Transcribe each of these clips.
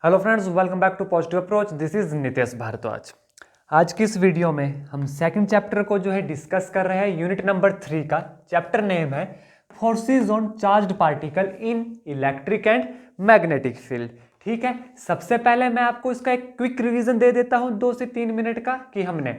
Hello friends, welcome back to positive approach. This is Nitesh Bhardwaj. आज की इस वीडियो में हम सेकंड चैप्टर को डिस्कस कर रहे हैं। यूनिट नंबर 3 का चैप्टर नेम है forces on charged particle in electric and magnetic field. ठीक है, सबसे पहले मैं आपको इसका एक क्विक रिवीजन दे देता हूं 2 से 3 मिनट का कि हमने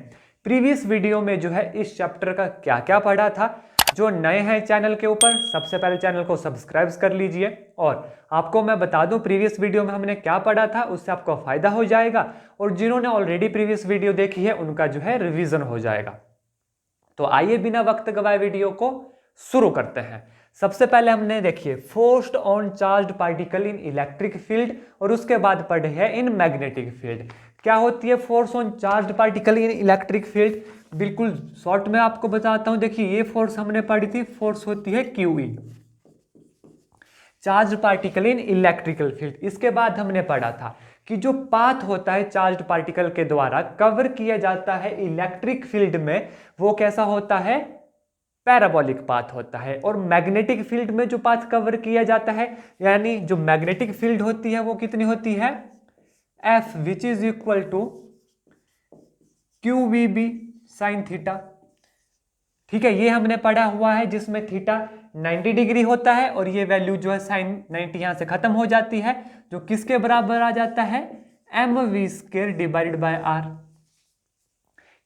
प्रीवियस वीडियो में इस चैप्टर का क्या क्या पढ़ा था। जो नए हैं चैनल के ऊपर, सबसे पहले चैनल को सब्सक्राइब कर लीजिए। और आपको मैं बता दूं प्रीवियस वीडियो में हमने क्या पढ़ा था, उससे आपको फायदा हो जाएगा। और जिन्होंने ऑलरेडी प्रीवियस वीडियो देखी है उनका रिवीजन हो जाएगा। तो आइए बिना वक्त गवाए वीडियो को शुरू करते हैं। सबसे पहले हमने देखिए forced on charged particle in electric field, और उसके बाद पढ़े हैं इन मैग्नेटिक फील्ड। क्या होती है force on charged particle in electric field? बिल्कुल शॉर्ट में आपको बताता हूं। देखिए ये फोर्स हमने पढ़ी थी, फोर्स होती है QE, charged particle in electrical field. इसके बाद हमने पढ़ा था कि जो पाथ होता है चार्ज्ड पार्टिकल के द्वारा कवर किया जाता है इलेक्ट्रिक फील्ड में, वो कैसा होता है? पैराबोलिक पाथ होता है। और मैग्नेटिक फील्ड में जो पाथ कवर किया जाता है, यानी जो मैग्नेटिक फील्ड होती है वो कितनी होती है? F which is equal to QVB sine theta. ठीक है, ये हमने पढ़ा हुआ है, जिसमें थीटा 90 डिग्री होता है और ये वैल्यू साइन 90 यहां से खत्म हो जाती है, जो किसके बराबर आ जाता है? mv² divided by r।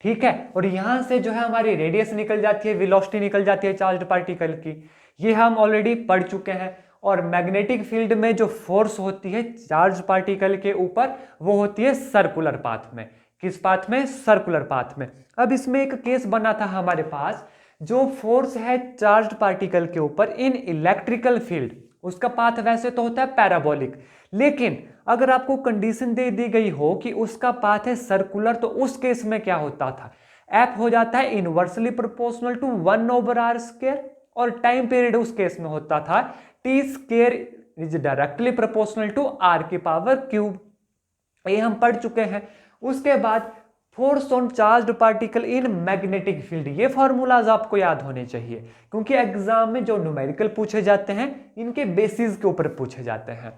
ठीक है, और यहां से हमारी रेडियस निकल जाती है, वेलोसिटी निकल जाती है चार्ज्ड पार्टिकल की। ये हम ऑलरेडी पढ़ चुके हैं। और मैग्नेटिक फील्ड में जो फोर्स होती है चार्ज पार्टिकल के ऊपर, वो होती है सर्कुलर पाथ में। किस पाथ में? सर्कुलर पाथ में। अब इसमें एक केस बना था हमारे पास, जो फोर्स है चार्ज्ड पार्टिकल के ऊपर इन इलेक्ट्रिकल फील्ड, उसका पाथ वैसे तो होता है पैराबोलिक, लेकिन अगर आपको कंडीशन दे दी गई हो कि उसका पाथ है सर्कुलर, तो उस केस में क्या होता था? F हो जाता है इनवर्सली प्रोपोर्शनल टू 1/r², और टाइम पीरियड उस केस में होता था t² is directly proportional to r⁻³ ये हम पढ़ चुके हैं। उसके बाद force on charged particle in magnetic field, ये फॉर्मूलाज आपको याद होने चाहिए, क्योंकि एग्जाम में जो न्यूमेरिकल पूछे जाते हैं इनके बेसिस के ऊपर पूछे जाते हैं।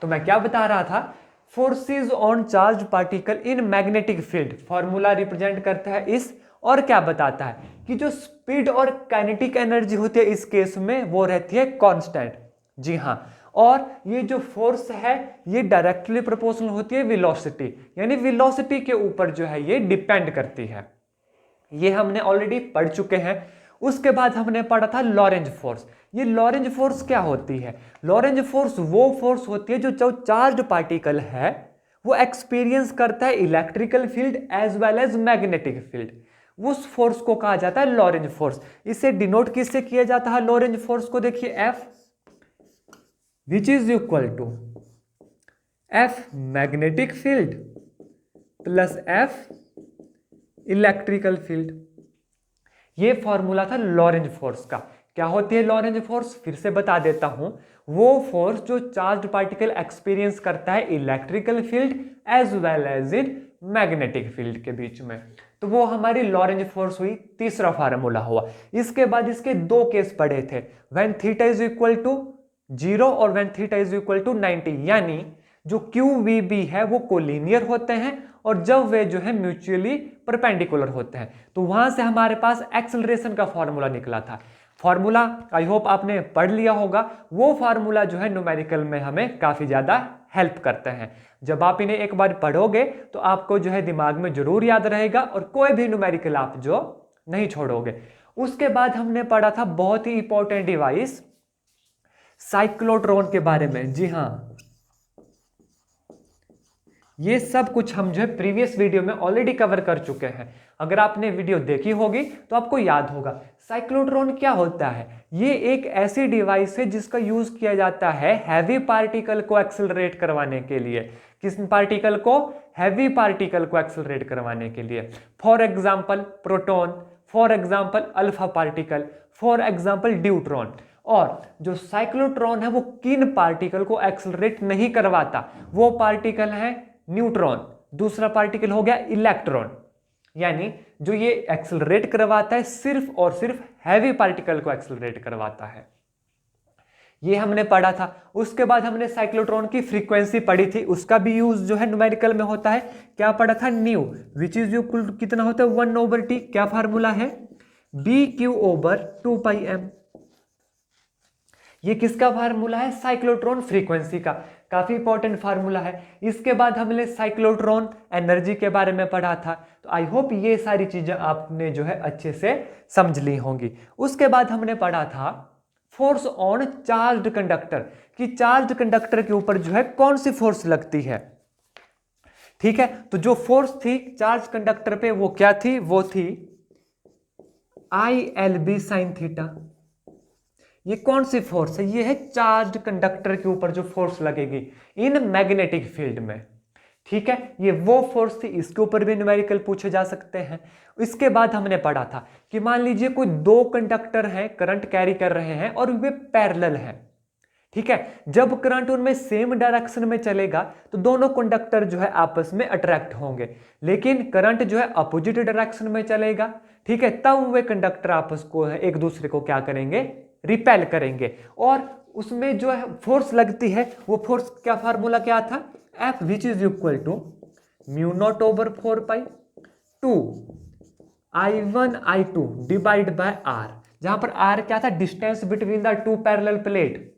तो मैं क्या बता रहा था? Forces on charged particle in magnetic field formula represent करता है इस, और क्या बताता है कि जो स्पीड और काइनेटिक एनर्जी होती है इस केस में वो रहती है कांस्टेंट। जी हाँ, और ये जो फोर्स है ये डायरेक्टली प्रोपोर्शनल होती है वेलोसिटी, यानी वेलोसिटी के ऊपर ये डिपेंड करती है। ये हमने ऑलरेडी पढ़ चुके हैं। उसके बाद हमने पढ़ा था लॉरेंज फोर्स। ये लॉरेंज फोर्स क्या होती है? लॉरेंज फोर्स वो फोर्स होती है जो चार्ज्ड पार्टिकल है वो एक्सपीरियंस करता है electrical field as well as magnetic field. उस फोर्स को कहा जाता है लॉरेंज फोर्स। इसे डिनोट किससे किया जाता है लॉरेंज फोर्स को? देखिए F which is equal to F magnetic field plus F electrical field. ये फॉर्मूला था लॉरेंज फोर्स का। क्या होती है लॉरेंज फोर्स? फिर से बता देता हूं, वो फोर्स जो चार्ज्ड पार्टिकल एक्सपीरियंस करता है electrical field as well as in magnetic field के बीच में, तो वो हमारी लॉरेंज फोर्स हुई। तीसरा फार्मूला हुआ। इसके बाद इसके दो केस पढ़े थे, when theta is equal to 0 और when theta is equal to 90, यानी जो QVB है वो कोलिनियर होते हैं और जब वे म्यूचुअली परपेंडिकुलर होते हैं। तो वहां से हमारे पास एक्सेलरेशन का फॉर्मूला निकला था। फॉर्मूला आई होप आपने पढ़ लिया होगा। वो फार्मूला न्यूमेरिकल में हमें काफी ज्यादा हेल्प करते हैं। जब आप इन्हें एक बार पढ़ोगे तो आपको दिमाग में जरूर याद रहेगा और कोई भी न्यूमेरिकल आप नहीं छोड़ोगे। उसके बाद हमने पढ़ा था बहुत ही इंपॉर्टेंट डिवाइस साइक्लोट्रॉन के बारे में। जी हाँ, ये सब कुछ हम प्रीवियस वीडियो में ऑलरेडी कवर कर चुके हैं। अगर आपने वीडियो देखी होगी तो आपको याद होगा। साइक्लोट्रॉन क्या होता है? ये एक ऐसी डिवाइस है जिसका यूज किया जाता है हैवी पार्टिकल को एक्सेलरेट करवाने के लिए। किस पार्टिकल को? हैवी पार्टिकल को एक्सेलरेट करवाने के लिए। For example proton, for example alpha particle, for example deuteron. और जो साइक्लोट्रॉन है वो किन पार्टिकल को एक्सेलरेट नहीं करवाता? वो पार्टिकल है न्यूट्रॉन। दूसरा पार्टिकल हो गया इलेक्ट्रॉन, यानी जो ये एक्सेलरेट करवाता है सिर्फ और सिर्फ हैवी पार्टिकल को एक्सेलरेट करवाता है। ये हमने पढ़ा था। उसके बाद हमने साइक्लोट्रॉन की फ्रीक्वेंसी पढ़ी थी, उसका भी यूज जो है न्यूमेरिकल में होता है। क्या पढ़ा था? New, which is equal to कितना होता है 1/T। क्या फार्मूला है? BQ/2πm। ये किसका फार्मूला है? साइक्लोट्रॉन फ्रीक्वेंसी का। काफी इंपॉर्टेंट फार्मूला है। इसके बाद हमने साइक्लोट्रॉन एनर्जी के बारे में पढ़ा था। तो आई होप ये सारी चीजें आपने जो है अच्छे से समझ ली होंगी। उसके बाद हमने पढ़ा था फोर्स ऑन चार्ज्ड कंडक्टर, कि चार्ज्ड कंडक्टर के ऊपर जो है कौन सी फोर्स लगती है। ठीक है, तो जो फोर्स थी चार्ज कंडक्टर पे वो क्या थी? वो थी ILB sin थीटा। ये कौन सी फोर्स है? ये है चार्ज्ड कंडक्टर के ऊपर जो फोर्स लगेगी इन मैग्नेटिक फील्ड में। ठीक है, ये वो फोर्स थी। इसके ऊपर भी न्यूमेरिकल पूछे जा सकते हैं। इसके बाद हमने पढ़ा था कि मान लीजिए कोई दो कंडक्टर हैं, करंट कैरी कर रहे हैं और वे पैरेलल हैं। ठीक है, जब करंट उनमें सेम डायरेक्शन में चलेगा तो दोनों कंडक्टर जो है आपस में अट्रैक्ट होंगे, लेकिन करंट जो है अपोजिट डायरेक्शन में चलेगा। ठीक है, तब वे कंडक्टर आपस को एक दूसरे को क्या करेंगे? रिपेल करेंगे। और उसमें जो है फोर्स लगती है, वो फोर्स क्या फार्मूला क्या था? F which is equal to μ0/4π 2 I1 I2 divide by R, जहां पर R क्या था? Distance between the two parallel plate.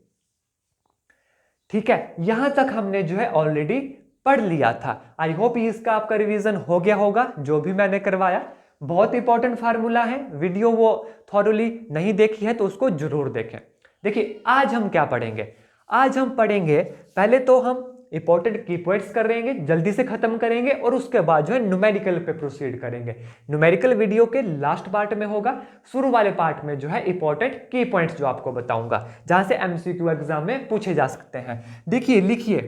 ठीक है, यहां तक हमने जो है ऑलरेडी पढ़ लिया था। आई होप इसका आपका रिवीजन हो गया होगा जो भी मैंने करवाया। बहुत इंपॉर्टेंट फार्मूला है। वीडियो वो थॉरली नहीं देखी है तो उसको जरूर देखें। देखिए आज हम क्या पढ़ेंगे? आज हम पढ़ेंगे, पहले तो हम इंपॉर्टेंट की पॉइंट्स करेंगे, जल्दी से खत्म करेंगे और उसके बाद जो है न्यूमेरिकल पे प्रोसीड करेंगे। न्यूमेरिकल वीडियो के लास्ट पार्ट में होगा। शुरू वाले पार्ट में जो है इंपॉर्टेंट की पॉइंट्स जो आपको बताऊंगा, जहां से MCQ एग्जाम में पूछे जा सकते हैं। देखिए लिखिए,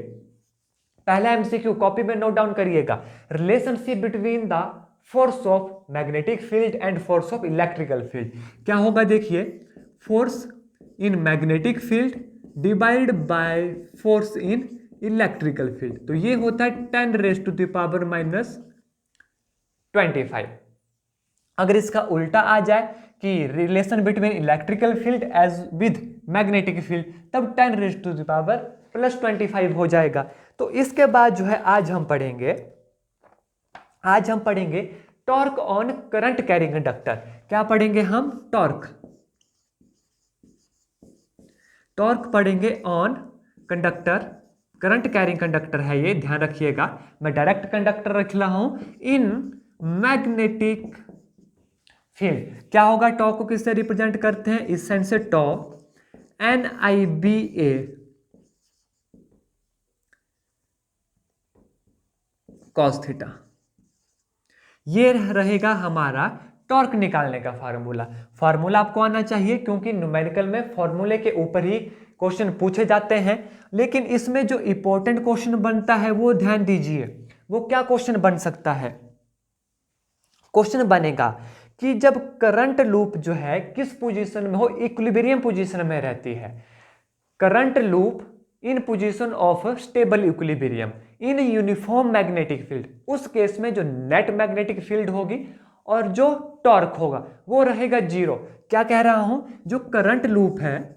पहला MCQ कॉपी में नोट डाउन करिएगा। Relationship between the force of magnetic field and force of electrical field क्या होगा? देखिए, force in magnetic field divide by force in electrical field, तो ये होता है 10⁻⁻25। अगर इसका उल्टा आ जाए कि relation between electrical field as with magnetic field, तब 10⁻+25 हो जाएगा। तो इसके बाद जो है आज हम पढ़ेंगे torque on current carrying conductor. क्या पढ़ेंगे हम? टॉर्क पढ़ेंगे on conductor, current carrying conductor है ये, ध्यान रखिएगा। मैं डायरेक्ट कंडक्टर रख रहा हूं इन मैग्नेटिक फील्ड। क्या होगा? टॉ को किससे रिप्रेजेंट करते हैं? इस सेंस से टॉ NIBA cos थीटा। ये रहेगा हमारा टॉर्क निकालने का फार्मूला आपको आना चाहिए, क्योंकि न्यूमेरिकल में फार्मूले के ऊपर ही क्वेश्चन पूछे जाते हैं। लेकिन इसमें जो इंपॉर्टेंट क्वेश्चन बनता है वो ध्यान दीजिए। वो क्या क्वेश्चन बन सकता है? क्वेश्चन बनेगा कि जब करंट लूप जो है किस पोजीशन में हो? इक्विलिब्रियम पोजीशन में रहती है। Current loop in position of stable equilibrium in uniform magnetic field, उस केस में जो नेट मैग्नेटिक फील्ड होगी और जो टॉर्क होगा वो रहेगा 0। क्या कह रहा हूं? जो करंट लूप है,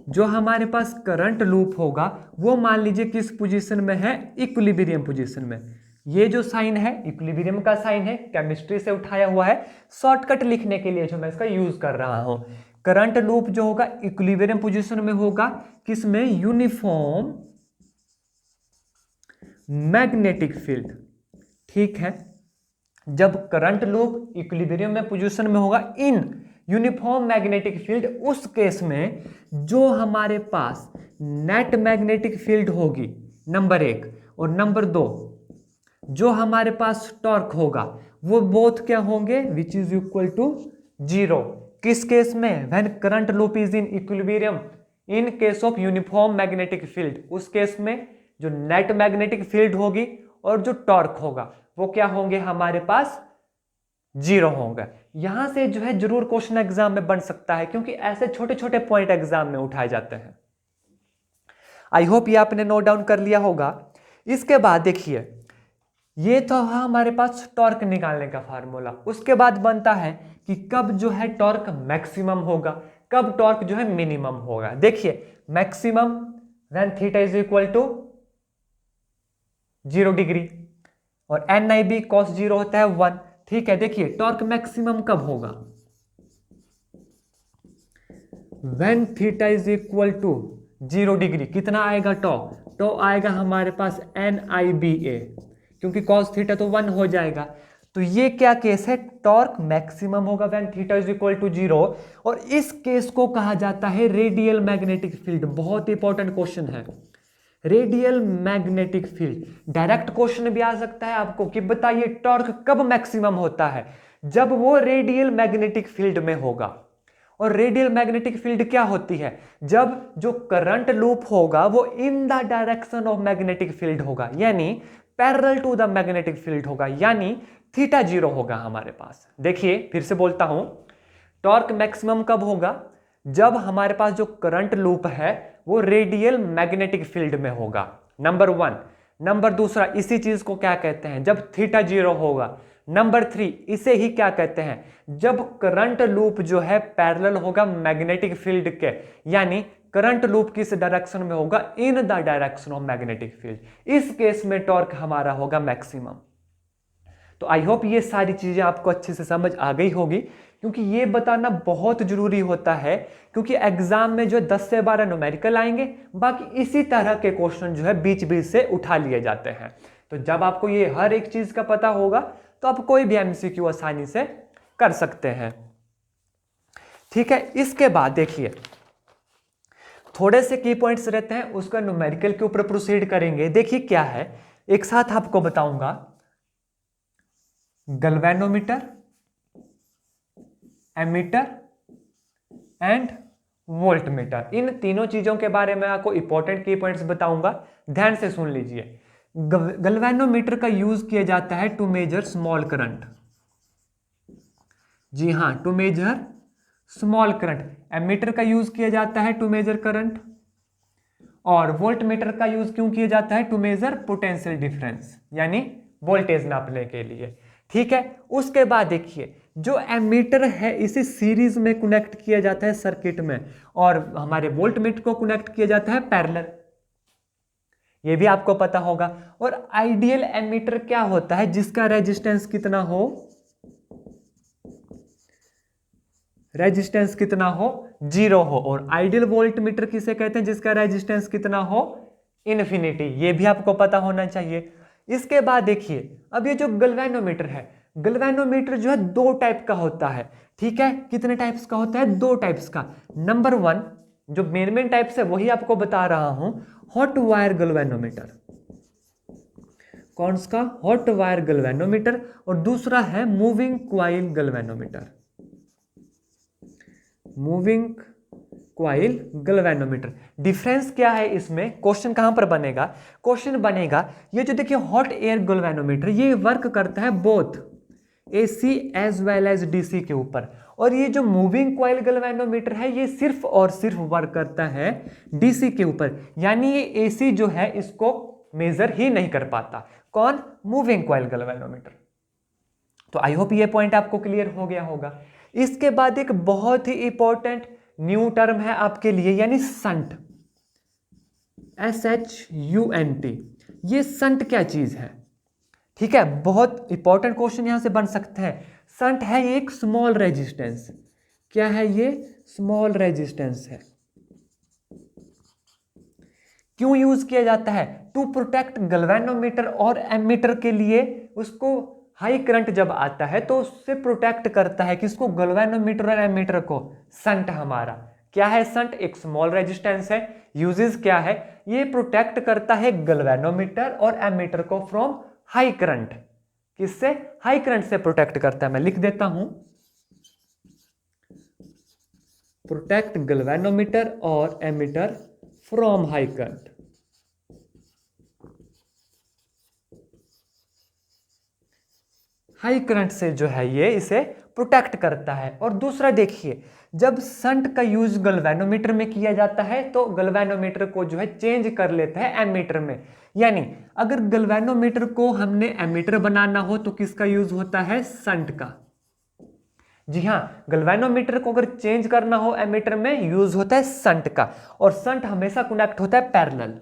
जो हमारे पास करंट लूप होगा वो मान लीजिए किस पोजीशन में है? इक्विलिब्रियम पोजीशन में। ये जो साइन है इक्विलिब्रियम का साइन है, केमिस्ट्री से उठाया हुआ है, शॉर्टकट लिखने के लिए जो मैं इसका यूज कर रहा हूं। करंट लूप जो होगा इक्विलिब्रियम पोजीशन में होगा, किसमें? Uniform magnetic field. ठीक है, जब करंट लूप इक्विलिब्रियम में पोजीशन में होगा इन यूनिफॉर्म मैग्नेटिक फील्ड, उस केस में जो हमारे पास नेट मैग्नेटिक फील्ड होगी नंबर 1, और नंबर 2 जो हमारे पास टॉर्क होगा वो बोथ क्या होंगे? Which is equal to 0। किस केस में? When current loop is in equilibrium in case of uniform magnetic field, उस केस में जो नेट मैग्नेटिक फील्ड होगी और जो टॉर्क होगा वो क्या होंगे? हमारे पास 0 होंगे। यहां से जो है जरूर क्वेश्चन एग्जाम में बन सकता है, क्योंकि ऐसे छोटे छोटे पॉइंट एग्जाम में उठाए जाते हैं। आई होप ये आपने नोट डाउन कर लिया होगा। इसके बाद देखिए, ये तो हमारे पास टॉर्क निकालने का फार्मूला। उसके बाद बनता है कि कब जो है टॉर्क मैक्सिमम होगा, कब टॉर्क जो है मिनिमम होगा। देखिए maximum when theta is equal to 0 degree और NIB cos 0 होता है 1। ठीक है, देखिए टॉर्क मैक्सिमम कब होगा, when theta is equal to 0 degree. कितना आएगा टॉ आएगा हमारे पास NIBA, क्योंकि cos थीटा तो 1 हो जाएगा। तो ये क्या केस है, टॉर्क मैक्सिमम होगा when theta is equal to 0, और इस केस को कहा जाता है रेडियल मैग्नेटिक फील्ड। बहुत इंपॉर्टेंट क्वेश्चन है radial magnetic field. Direct question भी आ सकता है आपको कि बताइए टॉर्क कब मैक्सिमम होता है, जब वो रेडियल मैग्नेटिक फील्ड में होगा। और रेडियल मैग्नेटिक फील्ड क्या होती है, जब जो करंट लूप होगा वो in the direction of magnetic field होगा, यानी parallel to the magnetic field होगा, यानी थीटा 0 होगा हमारे पास। देखिए फिर से बोलता हूं, टॉर्क मैक्सिमम कब होगा, जब हमारे पास जो करंट लूप है वो रेडियल मैग्नेटिक फील्ड में होगा, नंबर 1। नंबर दूसरा, इसी चीज को क्या कहते हैं, जब थीटा 0 होगा। नंबर 3, इसे ही क्या कहते हैं, जब करंट लूप जो है पैरेलल होगा मैग्नेटिक फील्ड के, यानी करंट लूप किस डायरेक्शन में होगा, इन the direction of magnetic field. इस केस में टॉर्क हमारा होगा मैक्सिमम। तो आई होप ये सारी चीजें आपको अच्छे से समझ आ गई होगी, क्योंकि ये बताना बहुत जरूरी होता है, क्योंकि एग्जाम में जो 10 से 12 न्यूमेरिकल आएंगे, बाकी इसी तरह के क्वेश्चन जो है बीच बीच से उठा लिए जाते हैं। तो जब आपको ये हर एक चीज का पता होगा तो आप कोई भी MCQ आसानी से कर सकते हैं। ठीक है, इसके बाद देखिए थोड़े से की पॉइंट्स रहते हैं, उसका न्यूमेरिकल के ऊपर प्रोसीड करेंगे। देखिए क्या है, एक साथ आपको बताऊंगा, गैल्वेनोमीटर, एमीटर एंड वोल्टमीटर, इन तीनों चीजों के बारे में आपको इंपॉर्टेंट की पॉइंट्स बताऊंगा, ध्यान से सुन लीजिए। गैल्वेनोमीटर का यूज किया जाता है टू मेजर स्मॉल करंट, जी हां, to measure small current. Ammeter का यूज किया जाता है टू मेजर करंट, और वोल्टमीटर का यूज क्यों किया जाता है, टू मेजर पोटेंशियल डिफरेंस, यानी वोल्टेज नापने के लिए। ठीक है, उसके बाद देखिए जो एमीटर है इसे सीरीज में कनेक्ट किया जाता है सर्किट में, और हमारे वोल्टमीटर को कनेक्ट किया जाता है पैरेलल, ये भी आपको पता होगा। और आइडियल एमीटर क्या होता है, जिसका रेजिस्टेंस कितना हो, रेजिस्टेंस कितना हो, 0 हो। और आइडियल वोल्टमीटर किसे कहते हैं, जिसका रेजिस्टेंस कितना हो, इन्फिनिटी, ये भी आपको पता होना चाहिए। इसके बाद देखिए अब ये जो गैल्वेनोमीटर है, गैल्वेनोमीटर जो है 2 टाइप का होता है। ठीक है, कितने टाइप्स का होता है, 2 टाइप्स का। नंबर 1 जो मेन टाइप्स है वही आपको बता रहा हूं, हॉट वायर गैल्वेनोमीटर। कौन सा, हॉट वायर गैल्वेनोमीटर। और दूसरा है moving coil galvanometer, moving coil galvanometer. Difference क्या है इसमें, क्वेश्चन कहां पर बनेगा, क्वेश्चन बनेगा ये जो देखिए हॉट एयर गैल्वेनोमीटर, ये वर्क करता है both AC as well as DC के ऊपर, और ये जो मूविंग क्वाइल गैल्वेनोमीटर है ये सिर्फ और सिर्फ वर्क करता है DC के ऊपर, यानी ये AC जो है इसको मेजर ही नहीं कर पाता। कौन, मूविंग क्वाइल गैल्वेनोमीटर। तो आई होप ये पॉइंट आपको क्लियर हो गया होगा। इसके बाद एक बहुत ही इंपॉर्टेंट न्यू टर्म है आपके लिए, यानी संट, SHUNT। ये संट क्या चीज है, ठीक है, बहुत इंपॉर्टेंट क्वेश्चन यहां से बन सकते हैं। संट है एक स्मॉल रेजिस्टेंस, क्या है ये, स्मॉल रेजिस्टेंस है। क्यों यूज किया जाता है, टू प्रोटेक्ट गैल्वेनोमीटर और एमीटर के लिए, उसको हाई करंट जब आता है तो उससे प्रोटेक्ट करता है किसको, गैल्वेनोमीटर और एमीटर को। संट हमारा क्या है, संट एक स्मॉल रेजिस्टेंस है। यूजेस क्या है, ये प्रोटेक्ट करता है गैल्वेनोमीटर और एमीटर को फ्रॉम हाई करंट, किससे, हाई करंट से प्रोटेक्ट करता है। मैं लिख देता हूं, प्रोटेक्ट गैल्वेनोमीटर और ammeter from high current. High current से जो है ये इसे प्रोटेक्ट करता है। और दूसरा देखिए, जब संट का यूज गैल्वेनोमीटर में किया जाता है तो गैल्वेनोमीटर को जो है चेंज कर लेता है एमीटर में, यानी अगर गैल्वेनोमीटर को हमने एमीटर बनाना हो तो किसका यूज होता है, संट का। जी हाँ, गैल्वेनोमीटर को अगर चेंज करना हो एमीटर में यूज होता है शंट का, और शंट हमेशा कनेक्ट होता है parallel,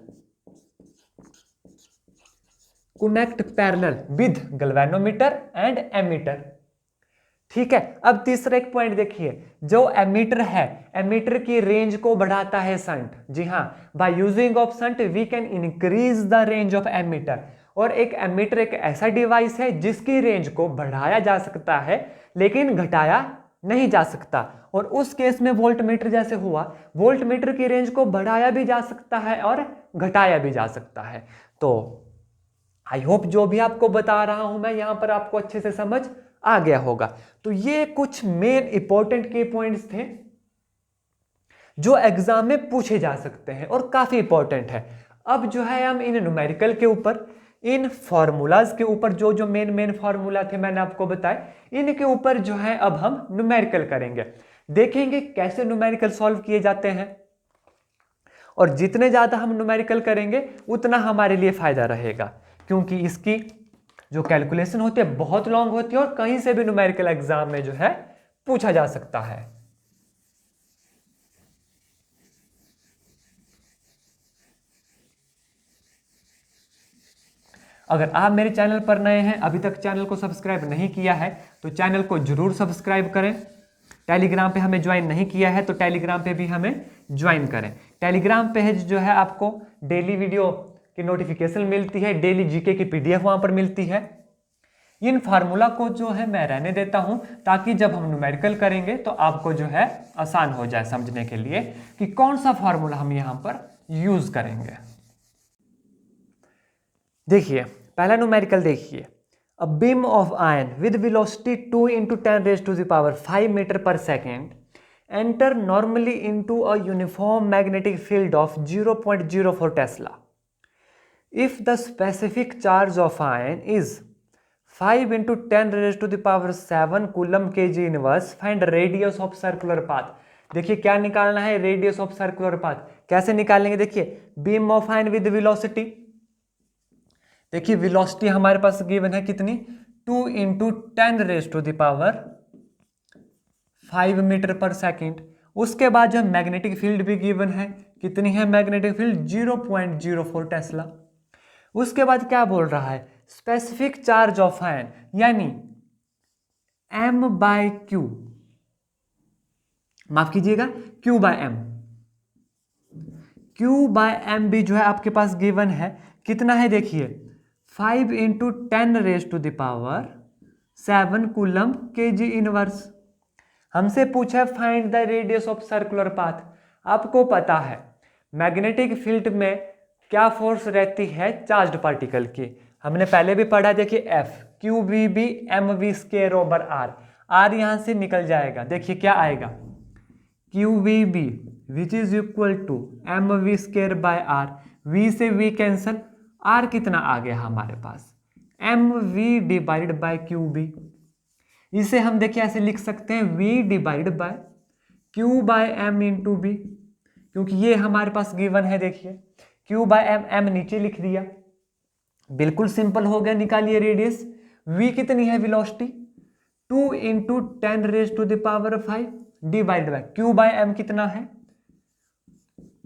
connect parallel with galvanometer and ammeter. ठीक है, अब तीसरा एक पॉइंट देखिए, जो एमीटर है, एमीटर की रेंज को बढ़ाता है शंट। जी हाँ, by using of shunt we can increase the range of ammeter. और एक एमीटर एक ऐसा डिवाइस है जिसकी रेंज को बढ़ाया जा सकता है लेकिन घटाया नहीं जा सकता। और उस केस में वोल्टमीटर जैसे हुआ, वोल्टमीटर की रेंज को बढ़ाया भी जा सकता है और घटाया भी जा सकता है। तो आई होप जो भी आपको बता रहा हूं मैं यहां पर आपको अच्छे से समझ आ गया होगा। तो ये कुछ मेन इंपॉर्टेंट की पॉइंट्स थे जो एग्जाम में पूछे जा सकते हैं और काफी इंपॉर्टेंट है। अब जो है हम इन न्यूमेरिकल के ऊपर, इन फॉर्मूलाज के ऊपर, जो जो मेन फॉर्मूला थे मैंने आपको बताए, इनके ऊपर जो है अब हम न्यूमेरिकल करेंगे, देखेंगे कैसे न्यूमेरिकल सॉल्व किए जाते हैं। और जितने ज्यादा हम न्यूमेरिकल करेंगे उतना हमारे लिए फायदा रहेगा, क्योंकि इसकी जो कैलकुलेशन होती है बहुत लॉन्ग होती है और कहीं से भी न्यूमेरिकल एग्जाम में जो है पूछा जा सकता है। अगर आप मेरे चैनल पर नए हैं, अभी तक चैनल को सब्सक्राइब नहीं किया है तो चैनल को जरूर सब्सक्राइब करें। टेलीग्राम पे हमें ज्वाइन नहीं किया है तो टेलीग्राम पे भी हमें ज्वाइन करें। टेलीग्राम पेज जो है आपको डेली वीडियो की नोटिफिकेशन मिलती है, डेली जीके की पीडीएफ वहां पर मिलती है। इन फार्मूला को जो है मैं रहने देता हूं ताकि जब हम न्यूमेरिकल करेंगे तो आपको जो है आसान हो जाए समझने के लिए कि कौन सा फार्मूला हम यहां पर यूज करेंगे। देखिए पहला न्यूमेरिकल देखिए, a beam of ion with velocity 2 × 10⁵ metre per second enter normally into a uniform magnetic field of 0.04 tesla. If the specific charge of ion is 5 × 10⁻7 coulomb kg inverse, find radius of circular path. देखिए क्या निकालना है, radius of circular path. कैसे निकालेंगे, देखिए beam of ion with velocity, देखिए velocity हमारे पास given है कितनी, 2 × 10⁵ मीटर पर सेकेंड। उसके बाद जो मैग्नेटिक फील्ड भी गिवन है, कितनी है मैग्नेटिक फील्ड, 0.04 टेस्ला। उसके बाद क्या बोल रहा है, स्पेसिफिक चार्ज ऑफ आयन यानी m/q, माफ कीजिएगा q/m, q/m भी जो है आपके पास गिवन है, कितना है देखिए 5 × 10⁻7 कूलम kg इनवर्स। हमसे पूछा find the radius of circular path. आपको पता है मैग्नेटिक फील्ड में क्या फोर्स रहती है चार्ज्ड पार्टिकल की, हमने पहले भी पढ़ा, देखिए F QVB mv²/r, r यहां से निकल जाएगा, देखिए क्या आएगा QVB which is equal to mv²/r, v से v कैंसल, r कितना आ गया हमारे पास mv/QB। इसे हम देखिए ऐसे लिख सकते हैं v/q/m × b, क्योंकि ये हमारे पास गिवन है, देखिए q/m, m नीचे लिख दिया, बिल्कुल सिंपल हो गया। निकालिए रेडियस, v कितनी है वेलोसिटी 2 × 10⁵ डिवाइड बाय q/m कितना है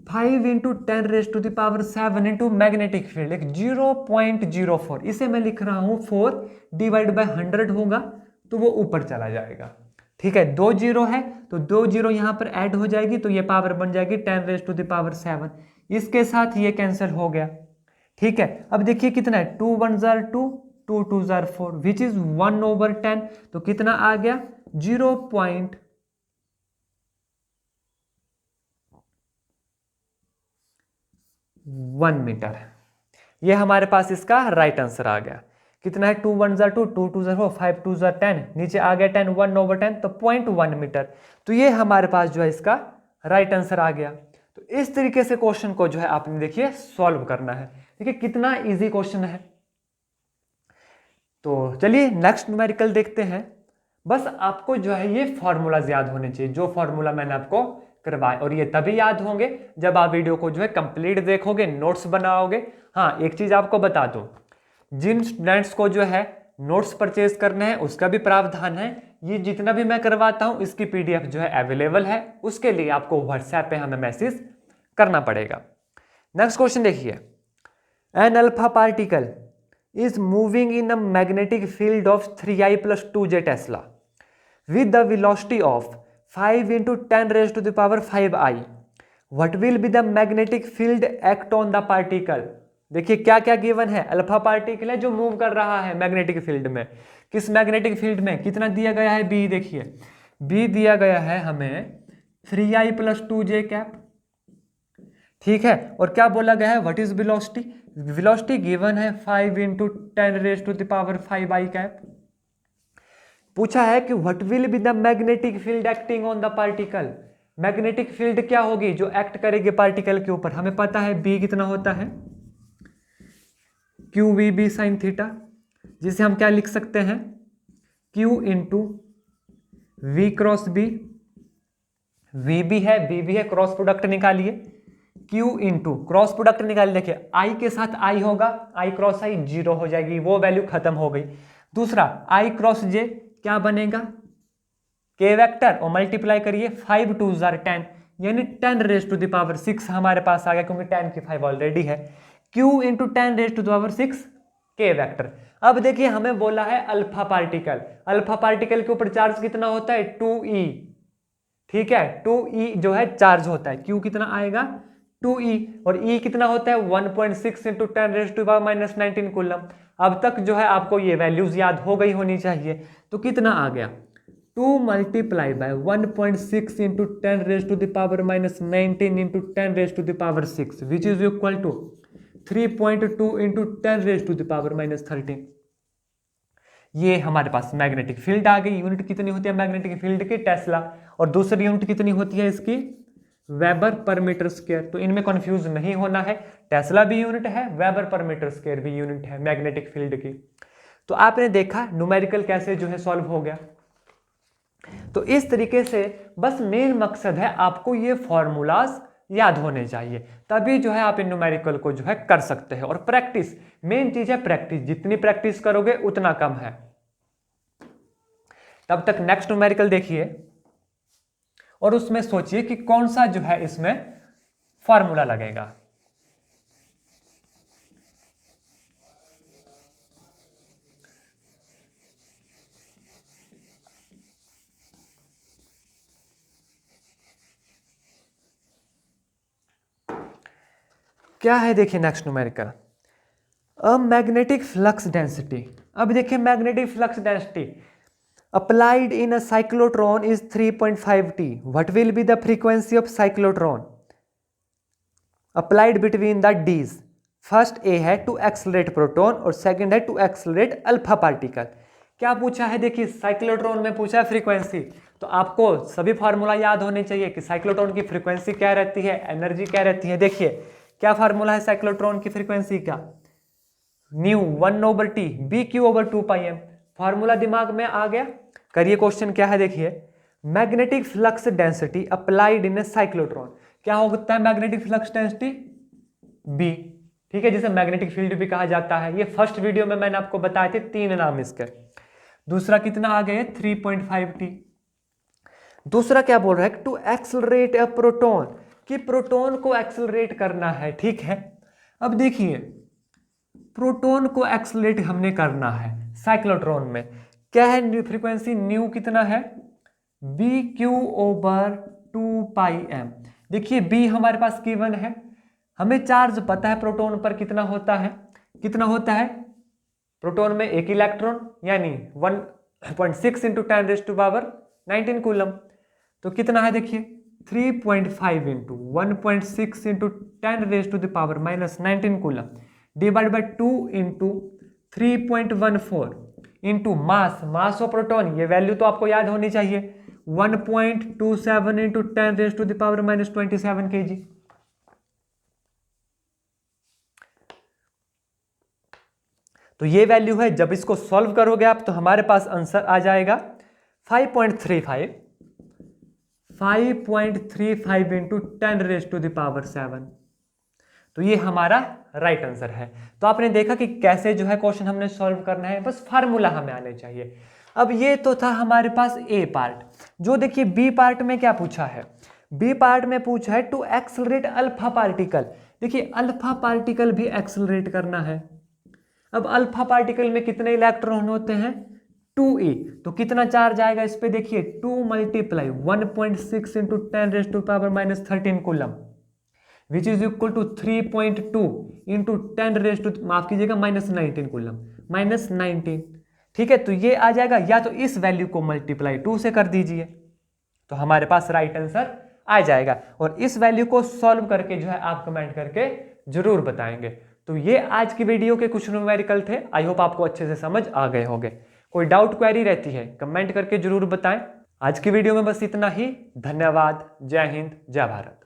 5 × 10⁻7 इंटू मैग्नेटिक फील्ड एक 0.04, इसे मैं लिख रहा हूं 4 डिवाइड बाय 100 होगा तो वो ऊपर चला जाएगा। ठीक है, 2 जीरो है तो 2 जीरो यहां पर ऐड हो जाएगी तो ये पावर बन जाएगी 10⁻7, इसके साथ ये कैंसिल हो गया। ठीक है, अब देखिए कितना है 2 1 जार 2, 2 2 जार 4 विच इज 1/10, तो कितना आ गया 0.1 मीटर। ये हमारे पास इसका राइट आंसर आ गया। कितना है 2 1 जार 2, 2 2 जार 4, 5 2 जार 10, नीचे आ गया 10, 1/10 तो 0.1 मीटर। तो ये हमारे पास जो है इसका राइट आंसर आ गया। तो इस तरीके से क्वेश्चन को जो है आपने देखिए सॉल्व करना है। देखिए कितना इजी क्वेश्चन है। तो चलिए नेक्स्ट न्यूमेरिकल देखते हैं। बस आपको जो है ये फॉर्मूलाज याद होने चाहिए, जो फॉर्मूला मैंने आपको करवाए, और ये तभी याद होंगे जब आप वीडियो को जो है कंप्लीट देखोगे, नोट्स बनाओगे। हाँ, एक चीज आपको बता दूं, जिन स्टूडेंट्स को जो है नोट्स परचेज करने हैं उसका भी प्रावधान है। ये जितना भी मैं करवाता हूं इसकी पीडीएफ जो है अवेलेबल है, उसके लिए आपको व्हाट्सएप पे हमें मैसेज करना पड़ेगा। नेक्स्ट क्वेश्चन देखिए, an alpha particle is moving in a magnetic field of 3i plus 2j Tesla with the velocity of 5 into 10 raised to the power 5i. What will be the magnetic field act on the particle? देखिए क्या क्या given है, alpha particle है जो move कर रहा है magnetic field में। किस मैग्नेटिक फील्ड में कितना दिया गया है, बी। देखिए बी दिया गया है हमें 3i plus 2j कैप, ठीक है। और क्या बोला गया है, what is velocity, velocity given है 5 into 10 raised to the power 5i cap. पूछा है कि what will be the magnetic field acting on the particle, magnetic field क्या होगी जो एक्ट करेगी पार्टिकल के ऊपर। हमें पता है बी कितना होता है, Q V B sine theta, जिसे हम क्या लिख सकते हैं, Q into V cross B, V भी है बी भी है, क्रॉस प्रोडक्ट निकालिए, Q इंटू क्रॉस प्रोडक्ट निकालिए। देखिए I के साथ I होगा, I क्रॉस I 0 हो जाएगी, वो वैल्यू खत्म हो गई। दूसरा I क्रॉस J क्या बनेगा, K वेक्टर, और मल्टीप्लाई करिए 5 2 10, यानी 10 रेज टू द पावर 6 हमारे पास आ गया, क्योंकि 10 की 5 ऑलरेडी है। Q into 10 raise to the power 6 K vector. अब देखिए हमें बोला है अल्फा पार्टिकल, अल्फा पार्टिकल के ऊपर चार्ज कितना होता है 2e, ठीक है। 2e जो है चार्ज होता है, Q कितना आएगा 2e, और E कितना होता है 1.6 into 10 raise to power minus 19 coulomb. अब तक जो है आपको ये वैल्यूज याद हो गई होनी चाहिए। तो कितना आ गया 2 multiply by 1.6 into 10 raise to the power minus 19 into 10 raise to the power 6 which is equal to 3.2 into 10 raise to the power minus 13। ये हमारे पास मैग्नेटिक फील्ड आ गई। यूनिट कितनी होती है मैग्नेटिक फील्ड की, टेस्ला, और दूसरी यूनिट कितनी होती है इसकी, वेबर पर मीटर स्क्वायर। तो इनमें कंफ्यूज नहीं होना है, टेस्ला भी यूनिट है, वेबर पर मीटर स्क्वायर भी यूनिट है मैग्नेटिक फील्ड की। तो आपने देखा न्यूमेरिकल कैसे जो है सॉल्व हो गया। तो इस तरीके से बस मेन मकसद है आपको ये फॉर्मूलाज याद होने चाहिए, तभी जो है आप इन न्यूमेरिकल को जो है कर सकते हैं। और प्रैक्टिस, मेन चीज है प्रैक्टिस, जितनी प्रैक्टिस करोगे उतना कम है। तब तक नेक्स्ट न्यूमेरिकल देखिए और उसमें सोचिए कि कौन सा जो है इसमें फॉर्मूला लगेगा। क्या है देखिए next numerical, a magnetic flux density. अब देखिए magnetic flux density applied in a cyclotron is 3.5 T. What will be the frequency of cyclotron applied between the D's? First A है टू एक्सलरेट प्रोटॉन और second है to accelerate alpha particle. क्या पूछा है देखिए cyclotron में पूछा है फ्रीक्वेंसी, तो आपको सभी फार्मूला याद होने चाहिए कि साइक्लोट्रॉन की फ्रीक्वेंसी क्या रहती है, एनर्जी क्या रहती है। देखिए क्या फार्मूला है साइक्लोट्रॉन की फ्रीक्वेंसी का, न्यू 1/T BQ/2πm। फार्मूला दिमाग में आ गया। करिए क्वेश्चन क्या है देखिए, magnetic flux density applied in A cyclotron. क्या होता है मैग्नेटिक फ्लक्स डेंसिटी, बी, ठीक है, जिसे मैग्नेटिक फील्ड भी कहा जाता है। ये फर्स्ट वीडियो में मैंने आपको बताए थे 3 नाम इसके। दूसरा कितना आ गया 3.5 T। दूसरा क्या बोल रहा है टू एक्सलरेट अ प्रोटॉन, कि प्रोटॉन को एक्सलरेट करना है, ठीक है। अब देखिए प्रोटॉन को एक्सलरेट हमने करना है साइक्लोट्रॉन में, क्या है फ्रीक्वेंसी, न्यू कितना है BQ/2πm। देखिए बी हमारे पास गिवन है, हमें चार्ज पता है प्रोटॉन पर कितना होता है, कितना होता है प्रोटॉन में एक इलेक्ट्रॉन, यानी 1.6 into 10 raise to power 19 coulomb. तो कितना है देखिए 3.5 into 1.6 into 10 raise to the power minus 19 coulomb divide by 2 into 3.14 into mass, mass of proton, ये वैल्यू तो आपको याद होनी चाहिए 1.27 into 10 raise to the power minus 27 kg। तो ये वैल्यू है, जब इसको सॉल्व करोगे आप तो हमारे पास आंसर आ जाएगा 5.35 into 10 raise to the power 7। तो ये हमारा राइट आंसर है। तो आपने देखा कि कैसे जो है क्वेश्चन हमने सॉल्व करना है, बस फार्मूला हमें आने चाहिए। अब ये तो था हमारे पास ए पार्ट। जो देखिए बी पार्ट में क्या पूछा है, बी पार्ट में पूछा है टू एक्सेलरेट अल्फा पार्टिकल। देखिए अल्फा पार्टिकल भी एक्सेलरेट करना है। अब अल्फा पार्टिकल में कितने इलेक्ट्रॉन होते हैं, 2e, तो कितना चार्ज आएगा इस पे, देखिए 2 multiply 1.6 into 10⁻⁻13 coulomb, which is equal to 3.2 into 10 माफ कीजिएगा -19 कूलम, -19। ठीक है, तो ये आ जाएगा, या तो इस वैल्यू को मल्टीप्लाई 2 से कर दीजिए तो हमारे पास राइट आंसर आ जाएगा। और इस वैल्यू को सॉल्व करके जो है आप कमेंट करके जरूर बताएंगे। तो ये आज की वीडियो के कुछ न्यूमेरिकल थे। आई होप आपको अच्छे से समझ आ गए होंगे। कोई डाउट क्वेरी रहती है कमेंट करके जरूर बताएं। आज की वीडियो में बस इतना ही। धन्यवाद। जय हिंद, जय भारत।